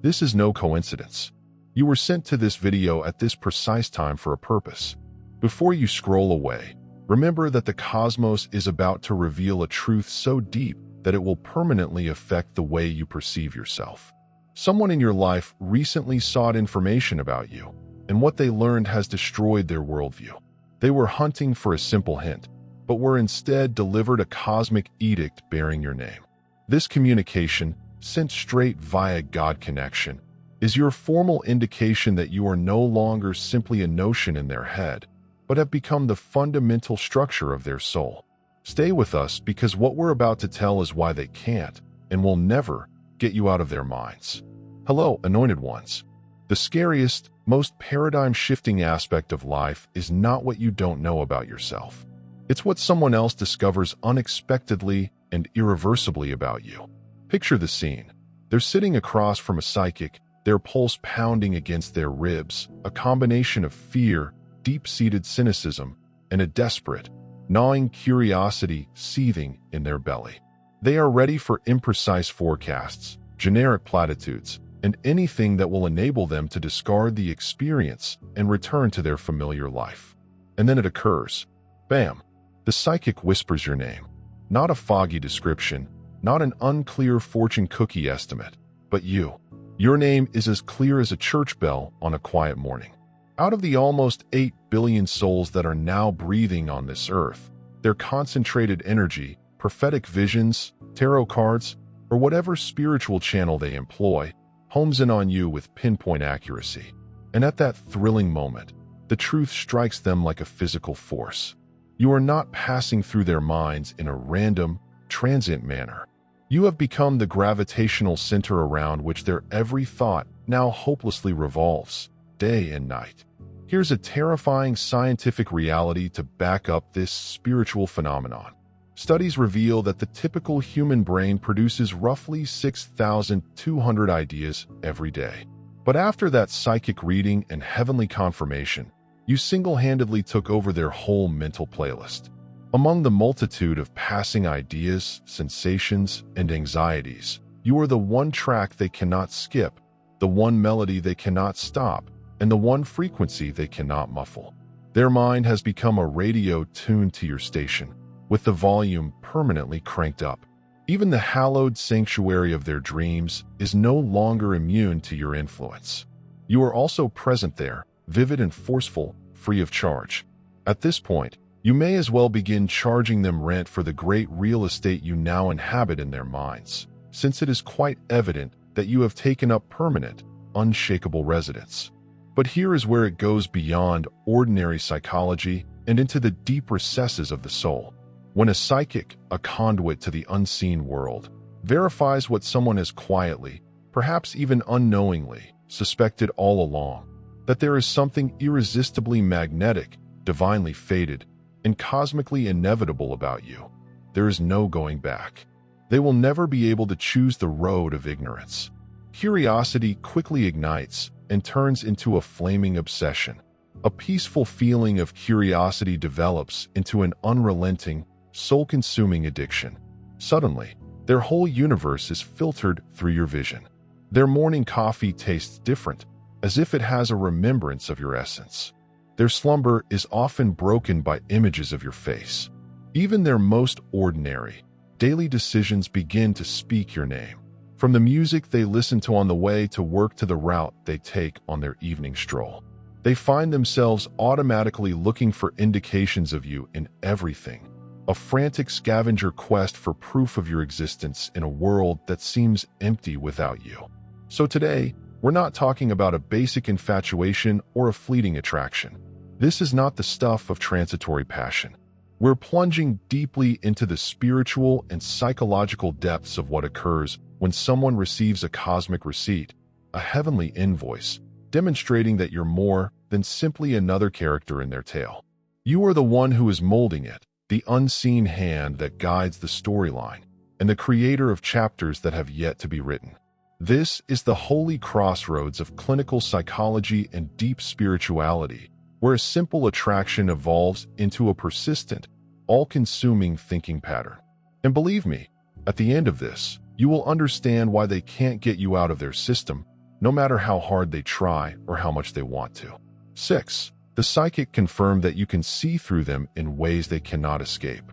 This is no coincidence. You were sent to this video at this precise time for a purpose. Before you scroll away, remember that the cosmos is about to reveal a truth so deep that it will permanently affect the way you perceive yourself. Someone in your life recently sought information about you, and what they learned has destroyed their worldview. They were hunting for a simple hint, but were instead delivered a cosmic edict bearing your name. This communication, sent straight via God connection, is your formal indication that you are no longer simply a notion in their head, but have become the fundamental structure of their soul. Stay with us because what we're about to tell is why they can't and will never get you out of their minds. Hello, Anointed Ones. The scariest, most paradigm-shifting aspect of life is not what you don't know about yourself. It's what someone else discovers unexpectedly and irreversibly about you. Picture the scene. They're sitting across from a psychic, their pulse pounding against their ribs, a combination of fear, deep-seated cynicism, and a desperate, gnawing curiosity seething in their belly. They are ready for imprecise forecasts, generic platitudes, and anything that will enable them to discard the experience and return to their familiar life. And then it occurs. Bam! The psychic whispers your name. Not a foggy description, not an unclear fortune cookie estimate, but you. Your name is as clear as a church bell on a quiet morning. Out of the almost 8 billion souls that are now breathing on this earth, their concentrated energy, prophetic visions, tarot cards, or whatever spiritual channel they employ, homes in on you with pinpoint accuracy. And at that thrilling moment, the truth strikes them like a physical force. You are not passing through their minds in a random, transient manner. You have become the gravitational center around which their every thought now hopelessly revolves, day and night. Here's a terrifying scientific reality to back up this spiritual phenomenon. Studies reveal that the typical human brain produces roughly 6,200 ideas every day. But after that psychic reading and heavenly confirmation, you single-handedly took over their whole mental playlist. Among the multitude of passing ideas, sensations, and anxieties, you are the one track they cannot skip, the one melody they cannot stop, and the one frequency they cannot muffle. Their mind has become a radio tuned to your station, with the volume permanently cranked up. Even the hallowed sanctuary of their dreams is no longer immune to your influence. You are also present there, vivid and forceful, free of charge. At this point, you may as well begin charging them rent for the great real estate you now inhabit in their minds, since it is quite evident that you have taken up permanent, unshakable residence. But here is where it goes beyond ordinary psychology and into the deep recesses of the soul. When a psychic, a conduit to the unseen world, verifies what someone has quietly, perhaps even unknowingly, suspected all along, that there is something irresistibly magnetic, divinely fated, and cosmically inevitable about you, there is no going back. They will never be able to choose the road of ignorance. Curiosity quickly ignites and turns into a flaming obsession. A peaceful feeling of curiosity develops into an unrelenting, soul-consuming addiction. Suddenly, their whole universe is filtered through your vision. Their morning coffee tastes different, as if it has a remembrance of your essence. Their slumber is often broken by images of your face. Even their most ordinary, daily decisions begin to speak your name. From the music they listen to on the way to work to the route they take on their evening stroll. They find themselves automatically looking for indications of you in everything. A frantic scavenger quest for proof of your existence in a world that seems empty without you. So today, we're not talking about a basic infatuation or a fleeting attraction. This is not the stuff of transitory passion. We're plunging deeply into the spiritual and psychological depths of what occurs when someone receives a cosmic receipt, a heavenly invoice, demonstrating that you're more than simply another character in their tale. You are the one who is molding it, the unseen hand that guides the storyline, and the creator of chapters that have yet to be written. This is the holy crossroads of clinical psychology and deep spirituality, where a simple attraction evolves into a persistent, all-consuming thinking pattern. And believe me, at the end of this, you will understand why they can't get you out of their system, no matter how hard they try or how much they want to. 6. The psychic confirmed that you can see through them in ways they cannot escape.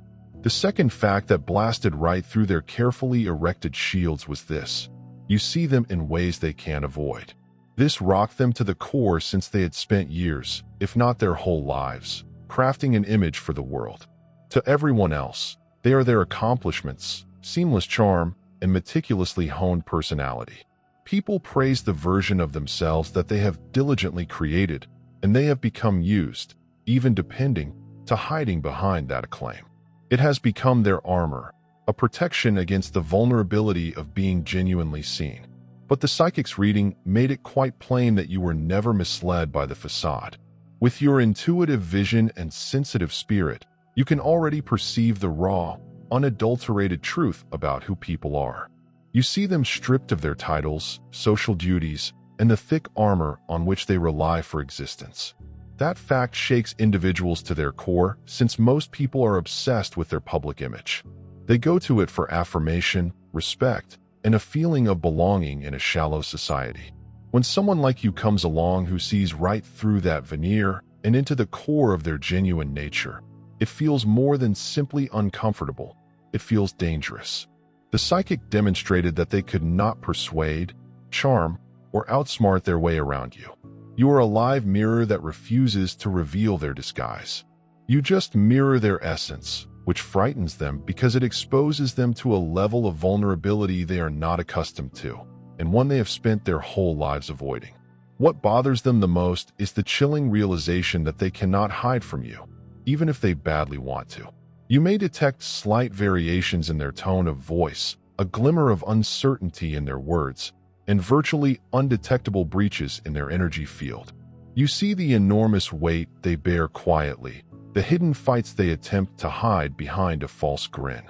The second fact that blasted right through their carefully erected shields was this: you see them in ways they can't avoid. This rocked them to the core, since they had spent years, if not their whole lives, crafting an image for the world. To everyone else, they are their accomplishments, seamless charm, and meticulously honed personality. People praise the version of themselves that they have diligently created, and they have become used, even depending, to hiding behind that acclaim. It has become their armor, a protection against the vulnerability of being genuinely seen. But the psychic's reading made it quite plain that you were never misled by the facade. With your intuitive vision and sensitive spirit, you can already perceive the raw, unadulterated truth about who people are. You see them stripped of their titles, social duties, and the thick armor on which they rely for existence. That fact shakes individuals to their core, since most people are obsessed with their public image. They go to it for affirmation, respect, and a feeling of belonging in a shallow society. When someone like you comes along who sees right through that veneer and into the core of their genuine nature, it feels more than simply uncomfortable. It feels dangerous. The psychic demonstrated that they could not persuade, charm, or outsmart their way around you. You are a live mirror that refuses to reveal their disguise. You just mirror their essence, which frightens them because it exposes them to a level of vulnerability they are not accustomed to, and one they have spent their whole lives avoiding. What bothers them the most is the chilling realization that they cannot hide from you, even if they badly want to. You may detect slight variations in their tone of voice, a glimmer of uncertainty in their words, and virtually undetectable breaches in their energy field. You see the enormous weight they bear quietly, the hidden fights they attempt to hide behind a false grin.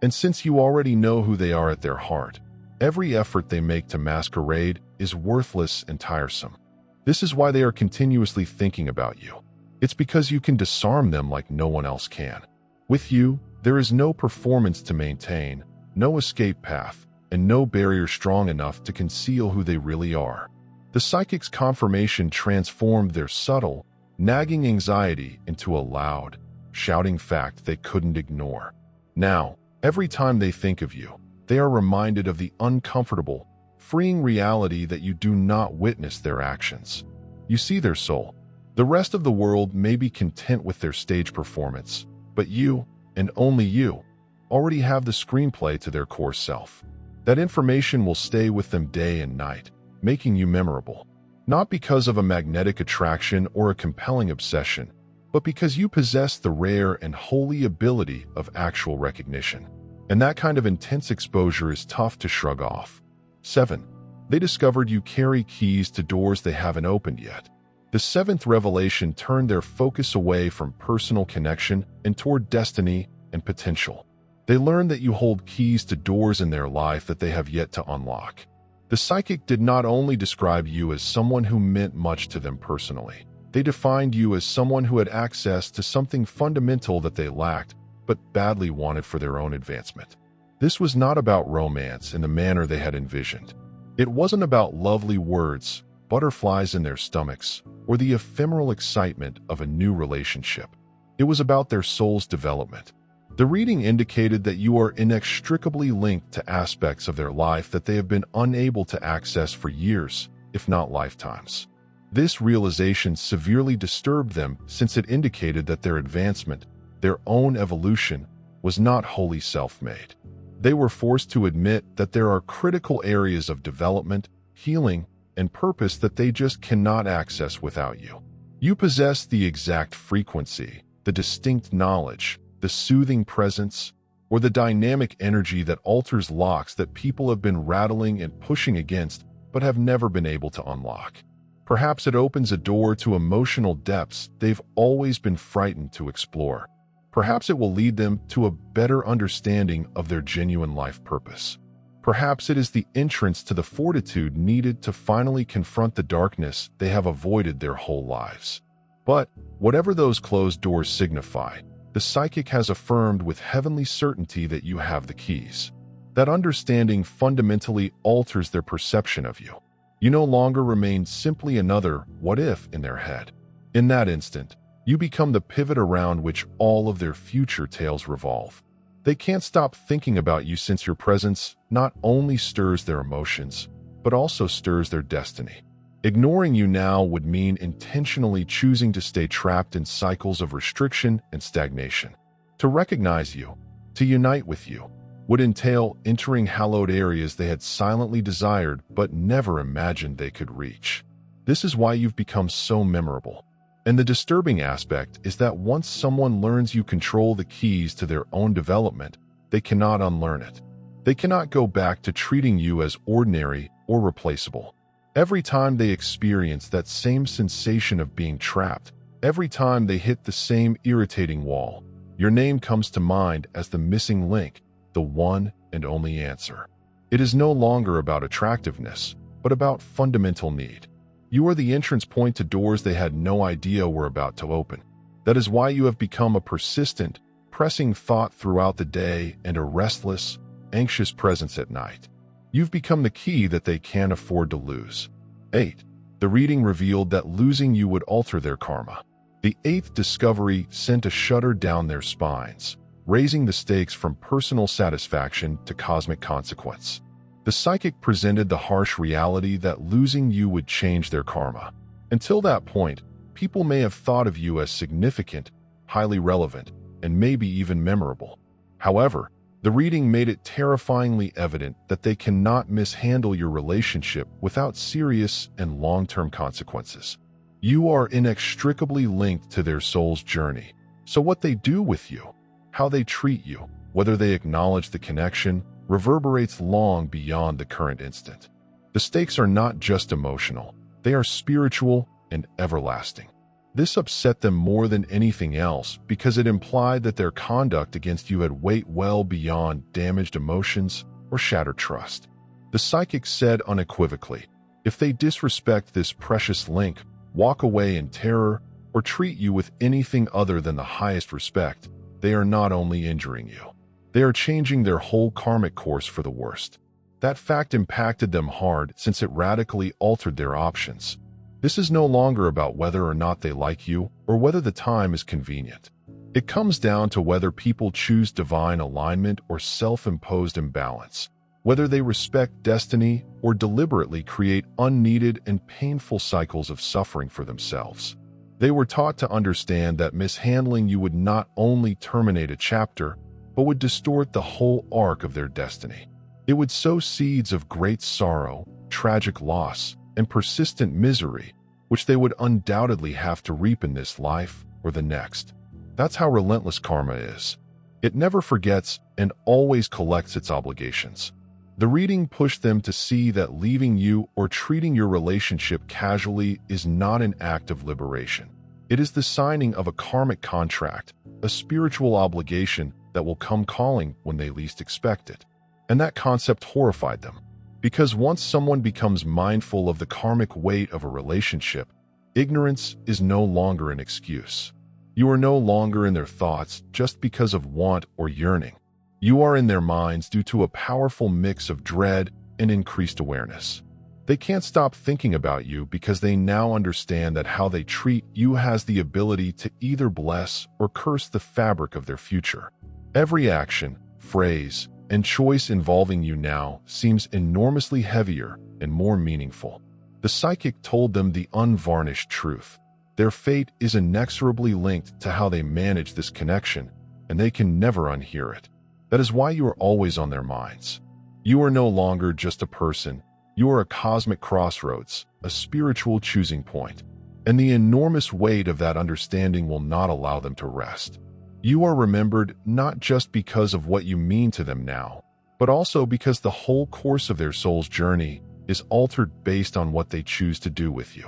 And since you already know who they are at their heart, every effort they make to masquerade is worthless and tiresome. This is why they are continuously thinking about you. It's because you can disarm them like no one else can. With you, there is no performance to maintain, no escape path, and no barrier strong enough to conceal who they really are. The psychic's confirmation transformed their subtle, nagging anxiety into a loud, shouting fact they couldn't ignore. Now, every time they think of you, they are reminded of the uncomfortable, freeing reality that you do not witness their actions. You see their soul. The rest of the world may be content with their stage performance, but you, and only you, already have the screenplay to their core self. That information will stay with them day and night, making you memorable. Not because of a magnetic attraction or a compelling obsession, but because you possess the rare and holy ability of actual recognition. And that kind of intense exposure is tough to shrug off. 7. They discovered you carry keys to doors they haven't opened yet. The seventh revelation turned their focus away from personal connection and toward destiny and potential. They learned that you hold keys to doors in their life that they have yet to unlock. The psychic did not only describe you as someone who meant much to them personally. They defined you as someone who had access to something fundamental that they lacked, but badly wanted for their own advancement. This was not about romance in the manner they had envisioned. It wasn't about lovely words, butterflies in their stomachs, or the ephemeral excitement of a new relationship. It was about their soul's development. The reading indicated that you are inextricably linked to aspects of their life that they have been unable to access for years, if not lifetimes. This realization severely disturbed them, since it indicated that their advancement, their own evolution, was not wholly self-made. They were forced to admit that there are critical areas of development, healing, and purpose that they just cannot access without you. You possess the exact frequency, the distinct knowledge, the soothing presence, or the dynamic energy that alters locks that people have been rattling and pushing against but have never been able to unlock. Perhaps it opens a door to emotional depths they've always been frightened to explore. Perhaps it will lead them to a better understanding of their genuine life purpose. Perhaps it is the entrance to the fortitude needed to finally confront the darkness they have avoided their whole lives. But whatever those closed doors signify, the psychic has affirmed with heavenly certainty that you have the keys. That understanding fundamentally alters their perception of you. You no longer remain simply another what if in their head. In that instant, you become the pivot around which all of their future tales revolve. They can't stop thinking about you since your presence not only stirs their emotions, but also stirs their destiny. Ignoring you now would mean intentionally choosing to stay trapped in cycles of restriction and stagnation. To recognize you, to unite with you, would entail entering hallowed areas they had silently desired but never imagined they could reach. This is why you've become so memorable. And the disturbing aspect is that once someone learns you control the keys to their own development, they cannot unlearn it. They cannot go back to treating you as ordinary or replaceable. Every time they experience that same sensation of being trapped, every time they hit the same irritating wall, your name comes to mind as the missing link, the one and only answer. It is no longer about attractiveness, but about fundamental need. You are the entrance point to doors they had no idea were about to open. That is why you have become a persistent, pressing thought throughout the day and a restless, anxious presence at night. You've become the key that they can't afford to lose. 8. The reading revealed that losing you would alter their karma. The 8th discovery sent a shudder down their spines, raising the stakes from personal satisfaction to cosmic consequence. The psychic presented the harsh reality that losing you would change their karma. Until that point, people may have thought of you as significant, highly relevant, and maybe even memorable. However, the reading made it terrifyingly evident that they cannot mishandle your relationship without serious and long-term consequences. You are inextricably linked to their soul's journey, so what they do with you, how they treat you, whether they acknowledge the connection, reverberates long beyond the current instant. The stakes are not just emotional, they are spiritual and everlasting. This upset them more than anything else because it implied that their conduct against you had weight well beyond damaged emotions or shattered trust. The psychic said unequivocally, if they disrespect this precious link, walk away in terror, or treat you with anything other than the highest respect, they are not only injuring you, they are changing their whole karmic course for the worst. That fact impacted them hard since it radically altered their options. This is no longer about whether or not they like you or whether the time is convenient. It comes down to whether people choose divine alignment or self-imposed imbalance, whether they respect destiny or deliberately create unneeded and painful cycles of suffering for themselves. They were taught to understand that mishandling you would not only terminate a chapter, but would distort the whole arc of their destiny. It would sow seeds of great sorrow, tragic loss, and persistent misery, which they would undoubtedly have to reap in this life or the next. That's how relentless karma is. It never forgets and always collects its obligations. The reading pushed them to see that leaving you or treating your relationship casually is not an act of liberation. It is the signing of a karmic contract, a spiritual obligation that will come calling when they least expect it. And that concept horrified them. Because once someone becomes mindful of the karmic weight of a relationship, ignorance is no longer an excuse. You are no longer in their thoughts just because of want or yearning. You are in their minds due to a powerful mix of dread and increased awareness. They can't stop thinking about you because they now understand that how they treat you has the ability to either bless or curse the fabric of their future. Every action, phrase, and choice involving you now seems enormously heavier and more meaningful. The psychic told them the unvarnished truth. Their fate is inexorably linked to how they manage this connection, and they can never unhear it. That is why you are always on their minds. You are no longer just a person. You are a cosmic crossroads, a spiritual choosing point, and the enormous weight of that understanding will not allow them to rest. You are remembered not just because of what you mean to them now, but also because the whole course of their soul's journey is altered based on what they choose to do with you.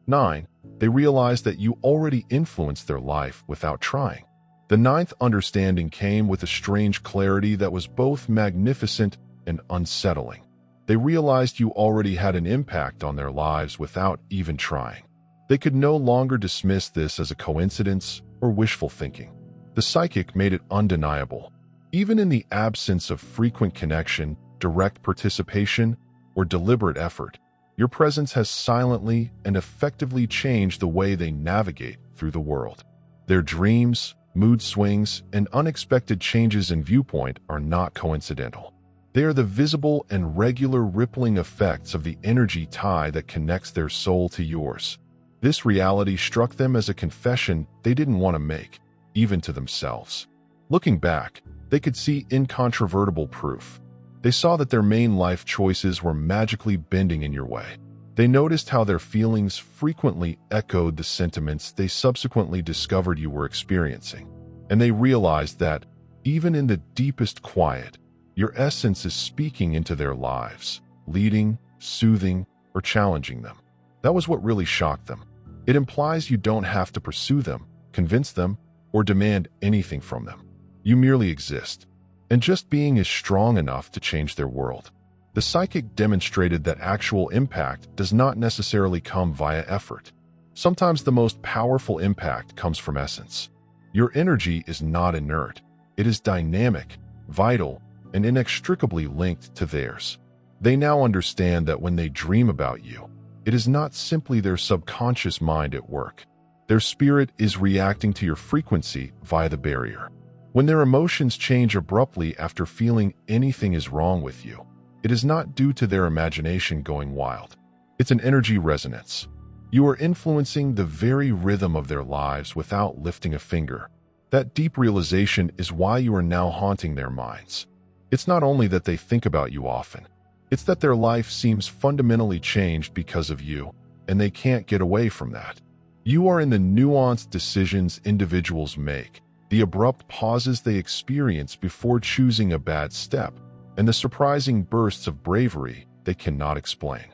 9. They realize that you already influenced their life without trying. The 9th understanding came with a strange clarity that was both magnificent and unsettling. They realized you already had an impact on their lives without even trying. They could no longer dismiss this as a coincidence or wishful thinking. The psychic made it undeniable. Even in the absence of frequent connection, direct participation, or deliberate effort, Your presence has silently and effectively changed the way they navigate through the world. Their dreams, mood swings, and unexpected changes in viewpoint are not coincidental. They are the visible and regular rippling effects of the energy tie that connects their soul to yours. This reality struck them as a confession they didn't want to make, even to themselves. Looking back, they could see incontrovertible proof. They saw that their main life choices were magically bending in your way. They noticed how their feelings frequently echoed the sentiments they subsequently discovered you were experiencing. And they realized that, even in the deepest quiet, your essence is speaking into their lives, leading, soothing, or challenging them. That was what really shocked them. It implies you don't have to pursue them, convince them, or demand anything from them. You merely exist. And just being is strong enough to change their world. The psychic demonstrated that actual impact does not necessarily come via effort. Sometimes the most powerful impact comes from essence. Your energy is not inert. It is dynamic, vital, and inextricably linked to theirs. They now understand that when they dream about you, it is not simply their subconscious mind at work. Their spirit is reacting to your frequency via the barrier. When their emotions change abruptly after feeling anything is wrong with you, it is not due to their imagination going wild. It's an energy resonance. You are influencing the very rhythm of their lives without lifting a finger. That deep realization is why you are now haunting their minds. It's not only that they think about you often, it's that their life seems fundamentally changed because of you, and they can't get away from that. You are in the nuanced decisions individuals make, the abrupt pauses they experience before choosing a bad step, and the surprising bursts of bravery they cannot explain.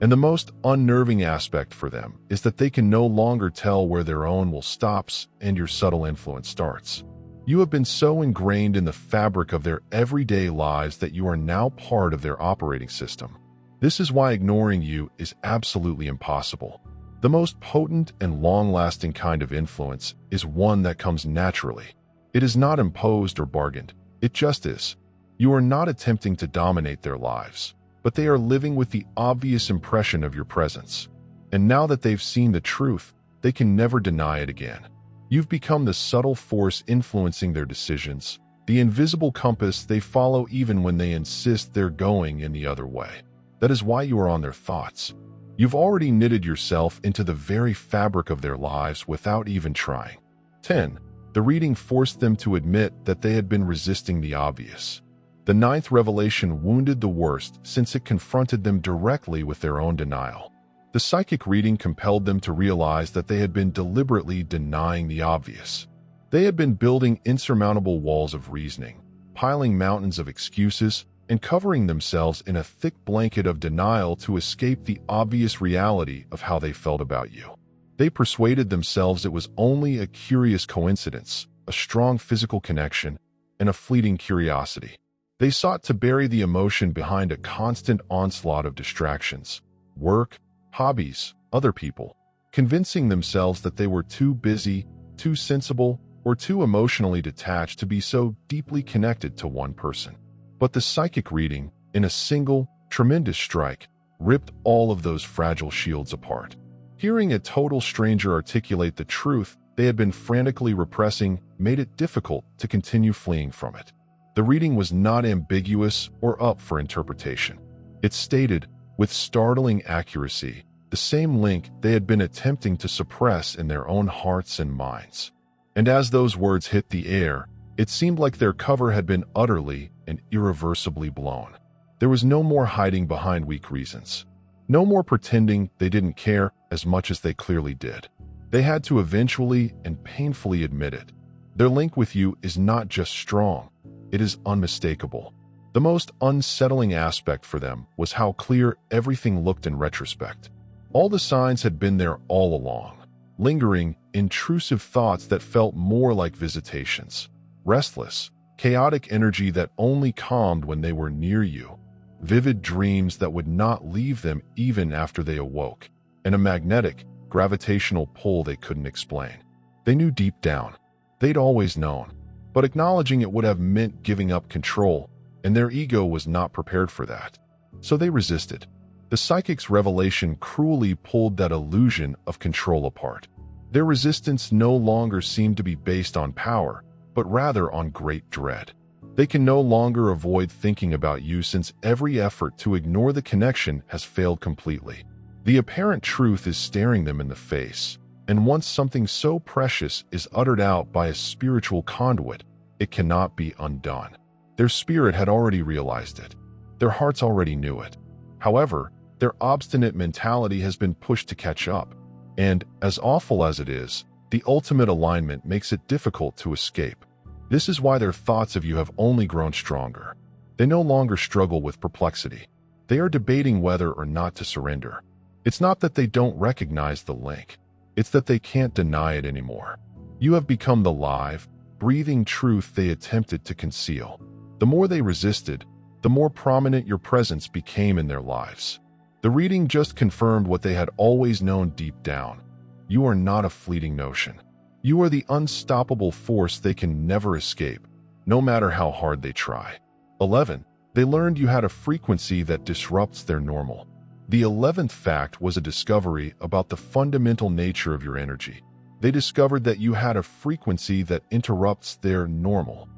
And the most unnerving aspect for them is that they can no longer tell where their own will stops and your subtle influence starts. You have been so ingrained in the fabric of their everyday lives that you are now part of their operating system. This is why ignoring you is absolutely impossible. The most potent and long-lasting kind of influence is one that comes naturally. It is not imposed or bargained. It just is. You are not attempting to dominate their lives, but they are living with the obvious impression of your presence. And now that they've seen the truth, they can never deny it again. You've become the subtle force influencing their decisions, the invisible compass they follow even when they insist they're going in the other way. That is why you are on their thoughts. You've already knitted yourself into the very fabric of their lives without even trying. 10. The reading forced them to admit that they had been resisting the obvious. The ninth revelation wounded the worst since it confronted them directly with their own denial. The psychic reading compelled them to realize that they had been deliberately denying the obvious. They had been building insurmountable walls of reasoning, piling mountains of excuses, and covering themselves in a thick blanket of denial to escape the obvious reality of how they felt about you. They persuaded themselves it was only a curious coincidence, a strong physical connection, and a fleeting curiosity. They sought to bury the emotion behind a constant onslaught of distractions, work, hobbies, other people, convincing themselves that they were too busy, too sensible, or too emotionally detached to be so deeply connected to one person. But the psychic reading, in a single, tremendous strike, ripped all of those fragile shields apart. Hearing a total stranger articulate the truth they had been frantically repressing made it difficult to continue fleeing from it. The reading was not ambiguous or up for interpretation. It stated, with startling accuracy, the same link they had been attempting to suppress in their own hearts and minds. And as those words hit the air, it seemed like their cover had been utterly and irreversibly blown. There was no more hiding behind weak reasons. No more pretending they didn't care as much as they clearly did. They had to eventually and painfully admit it. Their link with you is not just strong, it is unmistakable. The most unsettling aspect for them was how clear everything looked in retrospect. All the signs had been there all along, lingering, intrusive thoughts that felt more like visitations. Restless, chaotic energy that only calmed when they were near you. Vivid dreams that would not leave them even after they awoke. And a magnetic, gravitational pull they couldn't explain. They knew deep down. They'd always known. But acknowledging it would have meant giving up control, and their ego was not prepared for that. So they resisted. The psychic's revelation cruelly pulled that illusion of control apart. Their resistance no longer seemed to be based on power, but rather on great dread. They can no longer avoid thinking about you since every effort to ignore the connection has failed completely. The apparent truth is staring them in the face, and once something so precious is uttered out by a spiritual conduit, it cannot be undone. Their spirit had already realized it. Their hearts already knew it. However, their obstinate mentality has been pushed to catch up, and, as awful as it is, the ultimate alignment makes it difficult to escape. This is why their thoughts of you have only grown stronger. They no longer struggle with perplexity. They are debating whether or not to surrender. It's not that they don't recognize the link. It's that they can't deny it anymore. You have become the live, breathing truth they attempted to conceal. The more they resisted, the more prominent your presence became in their lives. The reading just confirmed what they had always known deep down. You are not a fleeting notion. You are the unstoppable force they can never escape, no matter how hard they try. 11. They learned you had a frequency that disrupts their normal. The 11th fact was a discovery about the fundamental nature of your energy. They discovered that you had a frequency that interrupts their normal.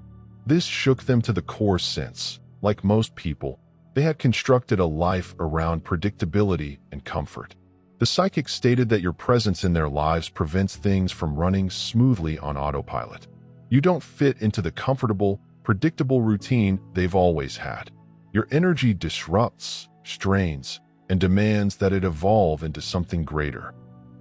This shook them to the core since, like most people, they had constructed a life around predictability and comfort. The psychic stated that your presence in their lives prevents things from running smoothly on autopilot. You don't fit into the comfortable, predictable routine they've always had. Your energy disrupts, strains, and demands that it evolve into something greater.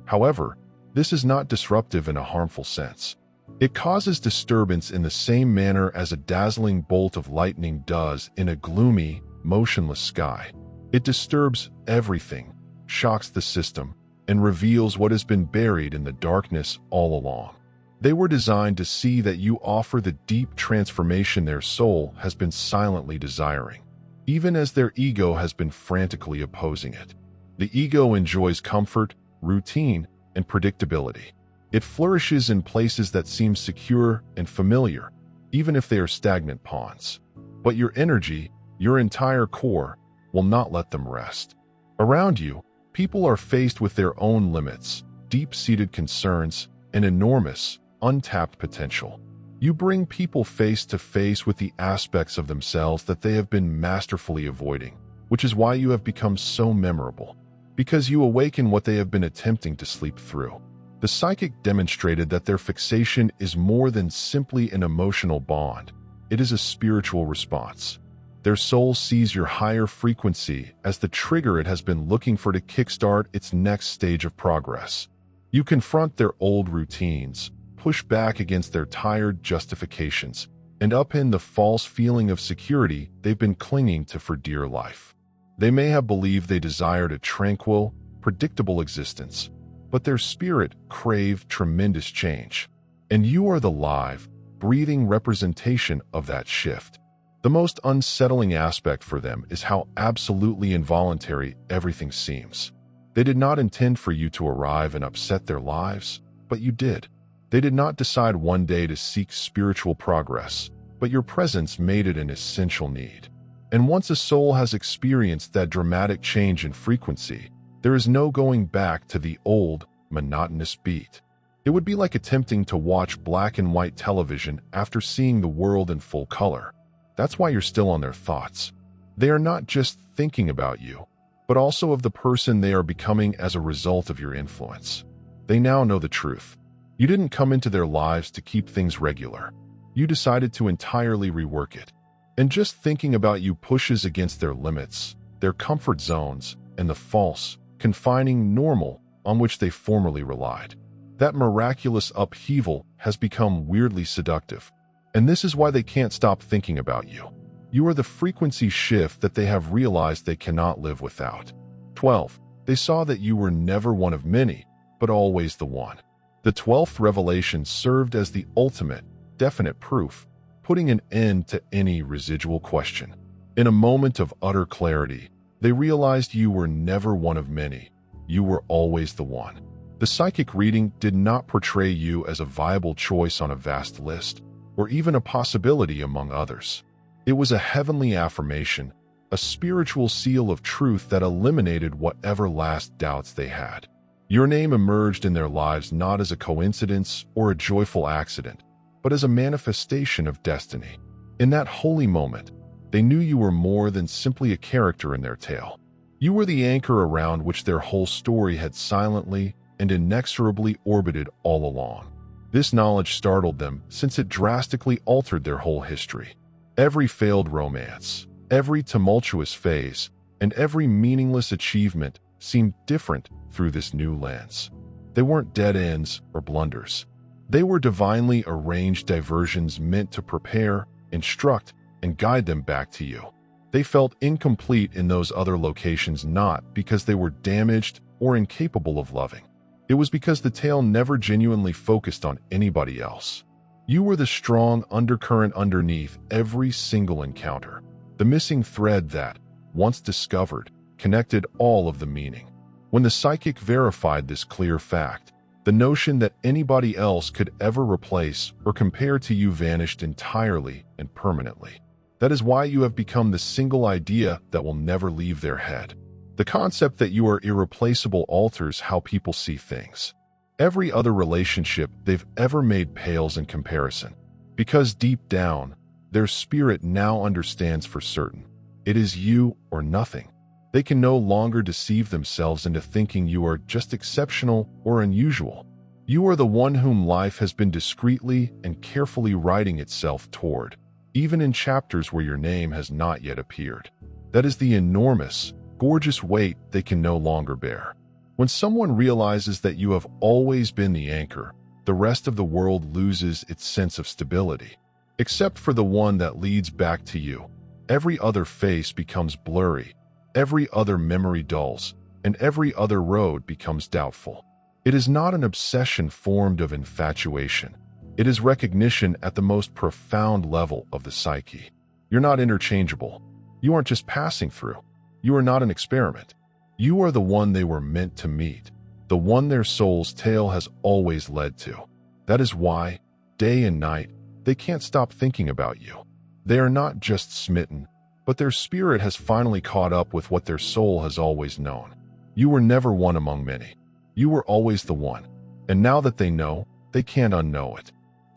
However, this is not disruptive in a harmful sense. It causes disturbance in the same manner as a dazzling bolt of lightning does in a gloomy, motionless sky. It disturbs everything, shocks the system, and reveals what has been buried in the darkness all along. They were designed to see that you offer the deep transformation their soul has been silently desiring, even as their ego has been frantically opposing it. The ego enjoys comfort, routine, and predictability. It flourishes in places that seem secure and familiar, even if they are stagnant ponds. But your energy, your entire core, will not let them rest. Around you, people are faced with their own limits, deep-seated concerns, and enormous, untapped potential. You bring people face to face with the aspects of themselves that they have been masterfully avoiding, which is why you have become so memorable, because you awaken what they have been attempting to sleep through. The psychic demonstrated that their fixation is more than simply an emotional bond. It is a spiritual response. Their soul sees your higher frequency as the trigger it has been looking for to kickstart its next stage of progress. You confront their old routines, push back against their tired justifications, and upend the false feeling of security they've been clinging to for dear life. They may have believed they desired a tranquil, predictable existence, but their spirit craved tremendous change. And you are the live, breathing representation of that shift. The most unsettling aspect for them is how absolutely involuntary everything seems. They did not intend for you to arrive and upset their lives, but you did. They did not decide one day to seek spiritual progress, but your presence made it an essential need. And once a soul has experienced that dramatic change in frequency, there is no going back to the old, monotonous beat. It would be like attempting to watch black and white television after seeing the world in full color. That's why you're still on their thoughts. They are not just thinking about you, but also of the person they are becoming as a result of your influence. They now know the truth. You didn't come into their lives to keep things regular. You decided to entirely rework it. And just thinking about you pushes against their limits, their comfort zones, and the false, confining normal on which they formerly relied. That miraculous upheaval has become weirdly seductive. And this is why they can't stop thinking about you. You are the frequency shift that they have realized they cannot live without. 12. They saw that you were never one of many, but always the one. The 12th revelation served as the ultimate, definite proof, putting an end to any residual question. In a moment of utter clarity, they realized you were never one of many. You were always the one. The psychic reading did not portray you as a viable choice on a vast list, or even a possibility among others. It was a heavenly affirmation, a spiritual seal of truth that eliminated whatever last doubts they had. Your name emerged in their lives not as a coincidence or a joyful accident, but as a manifestation of destiny. In that holy moment, they knew you were more than simply a character in their tale. You were the anchor around which their whole story had silently and inexorably orbited all along. This knowledge startled them since it drastically altered their whole history. Every failed romance, every tumultuous phase, and every meaningless achievement seemed different through this new lens. They weren't dead ends or blunders. They were divinely arranged diversions meant to prepare, instruct, and guide them back to you. They felt incomplete in those other locations not because they were damaged or incapable of loving. It was because the tale never genuinely focused on anybody else. You were the strong undercurrent underneath every single encounter, the missing thread that, once discovered, connected all of the meaning. When the psychic verified this clear fact, the notion that anybody else could ever replace or compare to you vanished entirely and permanently. That is why you have become the single idea that will never leave their head. The concept that you are irreplaceable alters how people see things. Every other relationship they've ever made pales in comparison, because deep down, their spirit now understands for certain. It is you or nothing. They can no longer deceive themselves into thinking you are just exceptional or unusual. You are the one whom life has been discreetly and carefully writing itself toward, even in chapters where your name has not yet appeared. That is the enormous, gorgeous weight they can no longer bear. When someone realizes that you have always been the anchor, the rest of the world loses its sense of stability. Except for the one that leads back to you, every other face becomes blurry, every other memory dulls, and every other road becomes doubtful. It is not an obsession formed of infatuation. It is recognition at the most profound level of the psyche. You're not interchangeable. You aren't just passing through. You are not an experiment. You are the one they were meant to meet, the one their soul's tale has always led to. That is why, day and night, they can't stop thinking about you. They are not just smitten, but their spirit has finally caught up with what their soul has always known. You were never one among many. You were always the one. And now that they know, they can't unknow it.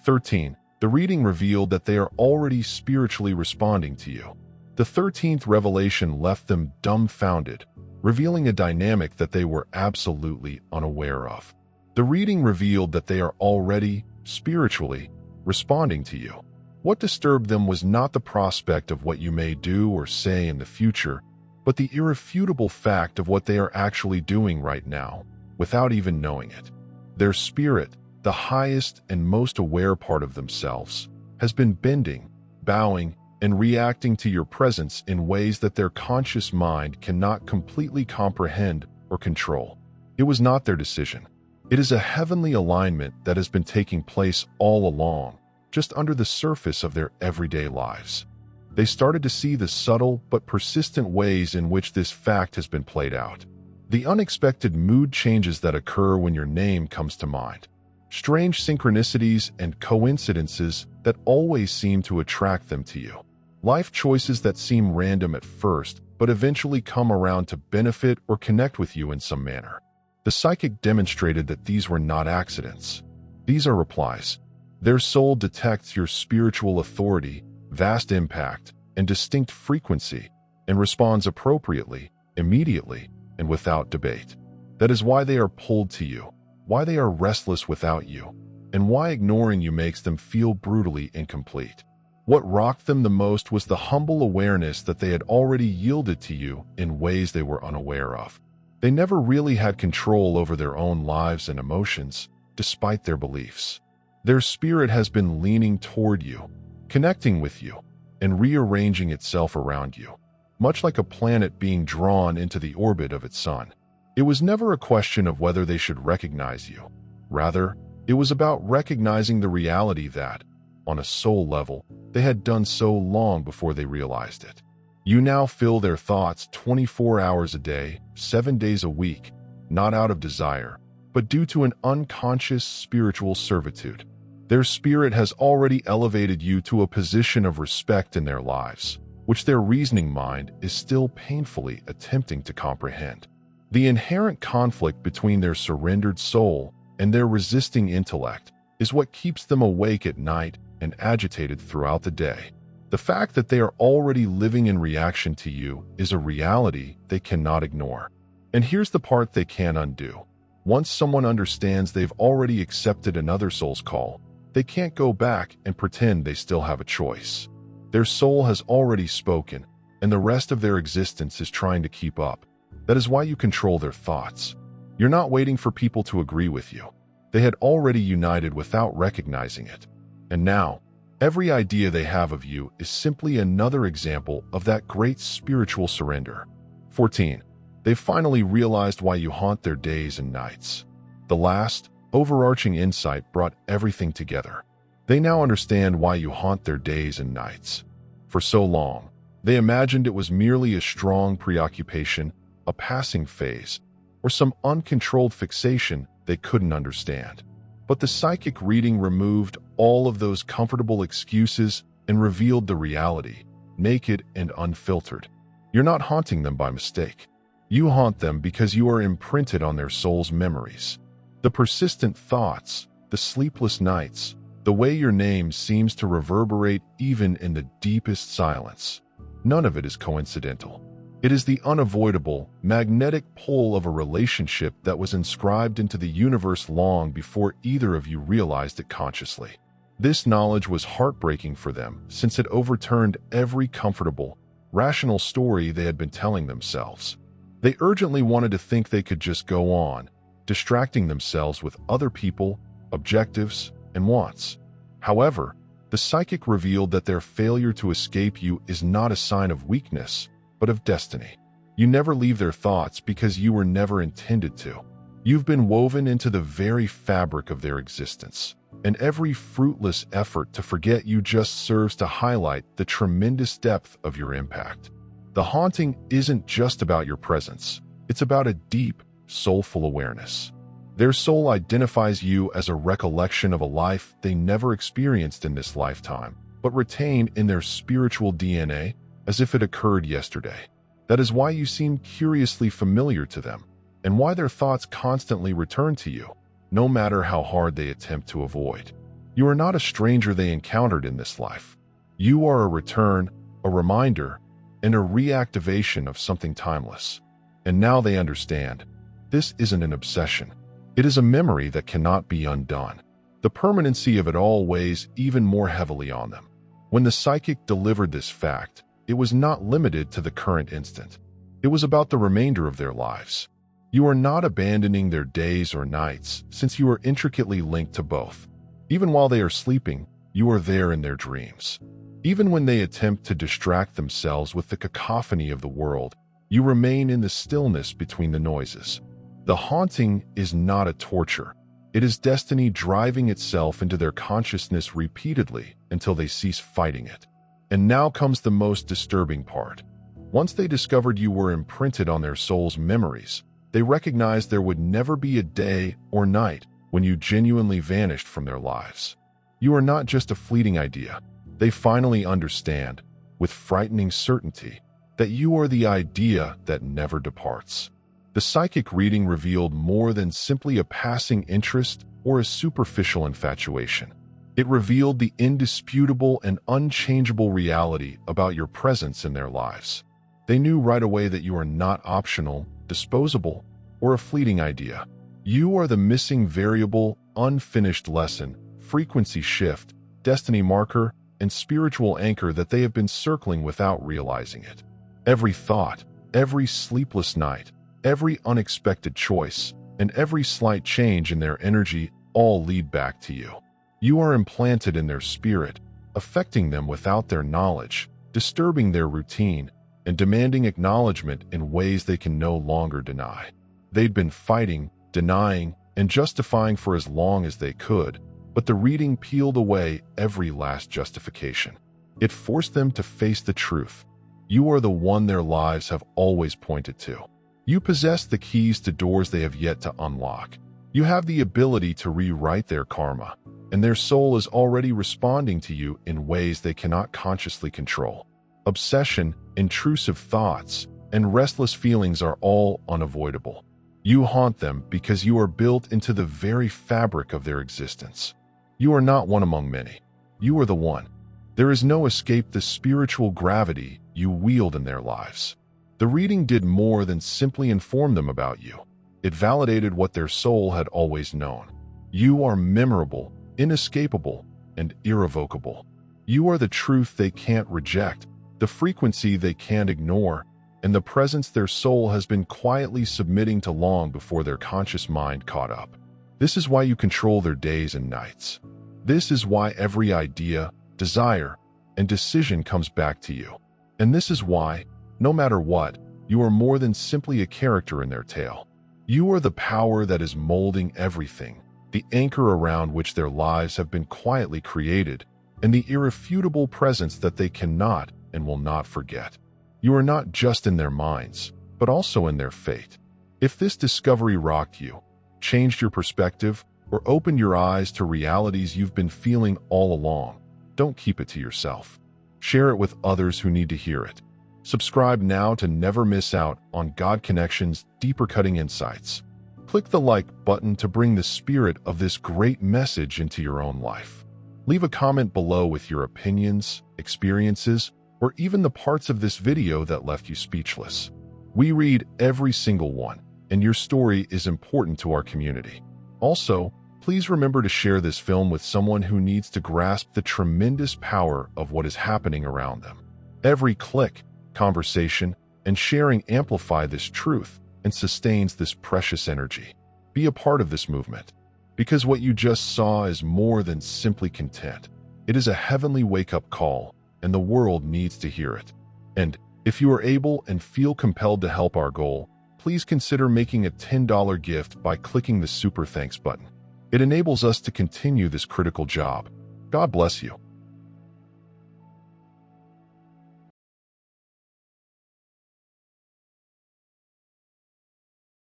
13. The reading revealed that they are already spiritually responding to you. The 13th revelation left them dumbfounded, revealing a dynamic that they were absolutely unaware of. The reading revealed that they are already, spiritually, responding to you. What disturbed them was not the prospect of what you may do or say in the future, but the irrefutable fact of what they are actually doing right now, without even knowing it. Their spirit, the highest and most aware part of themselves, has been bending, bowing, and reacting to your presence in ways that their conscious mind cannot completely comprehend or control. It was not their decision. It is a heavenly alignment that has been taking place all along, just under the surface of their everyday lives. They started to see the subtle but persistent ways in which this fact has been played out. The unexpected mood changes that occur when your name comes to mind. Strange synchronicities and coincidences that always seem to attract them to you. Life choices that seem random at first, but eventually come around to benefit or connect with you in some manner. The psychic demonstrated that these were not accidents. These are replies. Their soul detects your spiritual authority, vast impact, and distinct frequency, and responds appropriately, immediately, and without debate. That is why they are pulled to you, why they are restless without you, and why ignoring you makes them feel brutally incomplete. What rocked them the most was the humble awareness that they had already yielded to you in ways they were unaware of. They never really had control over their own lives and emotions, despite their beliefs. Their spirit has been leaning toward you, connecting with you, and rearranging itself around you, much like a planet being drawn into the orbit of its sun. It was never a question of whether they should recognize you. Rather, it was about recognizing the reality that, on a soul level, they had done so long before they realized it. You now fill their thoughts 24 hours a day, 7 days a week, not out of desire, but due to an unconscious spiritual servitude. Their spirit has already elevated you to a position of respect in their lives. which their reasoning mind is still painfully attempting to comprehend. The inherent conflict between their surrendered soul and their resisting intellect is what keeps them awake at night and agitated throughout the day. The fact that they are already living in reaction to you is a reality they cannot ignore. And here's the part they can't undo. Once someone understands they've already accepted another soul's call, they can't go back and pretend they still have a choice. Their soul has already spoken, and the rest of their existence is trying to keep up. That is why you control their thoughts. You're not waiting for people to agree with you. They had already united without recognizing it. And now, every idea they have of you is simply another example of that great spiritual surrender. 14. They've finally realized why you haunt their days and nights. The last, overarching insight brought everything together. They now understand why you haunt their days and nights. For so long, they imagined it was merely a strong preoccupation, a passing phase, or some uncontrolled fixation they couldn't understand. But the psychic reading removed all of those comfortable excuses and revealed the reality, naked and unfiltered. You're not haunting them by mistake. You haunt them because you are imprinted on their soul's memories. The persistent thoughts, the sleepless nights, the way your name seems to reverberate even in the deepest silence. None of it is coincidental. It is the unavoidable, magnetic pull of a relationship that was inscribed into the universe long before either of you realized it consciously. This knowledge was heartbreaking for them since it overturned every comfortable, rational story they had been telling themselves. They urgently wanted to think they could just go on, distracting themselves with other people, objectives, and wants. However, the psychic revealed that their failure to escape you is not a sign of weakness, but of destiny. You never leave their thoughts because you were never intended to. You've been woven into the very fabric of their existence, and every fruitless effort to forget you just serves to highlight the tremendous depth of your impact. The haunting isn't just about your presence. It's about a deep, soulful awareness. Their soul identifies you as a recollection of a life they never experienced in this lifetime, but retained in their spiritual DNA as if it occurred yesterday. That is why you seem curiously familiar to them, and why their thoughts constantly return to you, no matter how hard they attempt to avoid. You are not a stranger they encountered in this life. You are a return, a reminder, and a reactivation of something timeless. And now they understand. This isn't an obsession. It is a memory that cannot be undone. The permanency of it all weighs even more heavily on them. When the psychic delivered this fact, it was not limited to the current instant. It was about the remainder of their lives. You are not abandoning their days or nights, since you are intricately linked to both. Even while they are sleeping, you are there in their dreams. Even when they attempt to distract themselves with the cacophony of the world, you remain in the stillness between the noises. The haunting is not a torture. It is destiny driving itself into their consciousness repeatedly until they cease fighting it. And now comes the most disturbing part. Once they discovered you were imprinted on their soul's memories, they recognized there would never be a day or night when you genuinely vanished from their lives. You are not just a fleeting idea. They finally understand, with frightening certainty, that you are the idea that never departs. The psychic reading revealed more than simply a passing interest or a superficial infatuation. It revealed the indisputable and unchangeable reality about your presence in their lives. They knew right away that you are not optional, disposable, or a fleeting idea. You are the missing variable, unfinished lesson, frequency shift, destiny marker, and spiritual anchor that they have been circling without realizing it. Every thought, every sleepless night, every unexpected choice, and every slight change in their energy all lead back to you. You are implanted in their spirit, affecting them without their knowledge, disturbing their routine, and demanding acknowledgement in ways they can no longer deny. They'd been fighting, denying, and justifying for as long as they could, but the reading peeled away every last justification. It forced them to face the truth. You are the one their lives have always pointed to. You possess the keys to doors they have yet to unlock. You have the ability to rewrite their karma, and their soul is already responding to you in ways they cannot consciously control. Obsession, intrusive thoughts, and restless feelings are all unavoidable. You haunt them because you are built into the very fabric of their existence. You are not one among many. You are the one. There is no escape the spiritual gravity you wield in their lives. The reading did more than simply inform them about you. It validated what their soul had always known. You are memorable, inescapable, and irrevocable. You are the truth they can't reject, the frequency they can't ignore, and the presence their soul has been quietly submitting to long before their conscious mind caught up. This is why you control their days and nights. This is why every idea, desire, and decision comes back to you. And this is why, no matter what, you are more than simply a character in their tale. You are the power that is molding everything, the anchor around which their lives have been quietly created, and the irrefutable presence that they cannot and will not forget. You are not just in their minds, but also in their fate. If this discovery rocked you, changed your perspective, or opened your eyes to realities you've been feeling all along, don't keep it to yourself. Share it with others who need to hear it. Subscribe now to never miss out on God Connection's deeper cutting insights. Click the like button to bring the spirit of this great message into your own life. Leave a comment below with your opinions, experiences, or even the parts of this video that left you speechless. We read every single one, and your story is important to our community. Also, please remember to share this film with someone who needs to grasp the tremendous power of what is happening around them. Every click, conversation, and sharing amplify this truth and sustains this precious energy. Be a part of this movement, because what you just saw is more than simply content. It is a heavenly wake-up call, and the world needs to hear it. And if you are able and feel compelled to help our goal, please consider making a $10 gift by clicking the Super Thanks button. It enables us to continue this critical job. God bless you.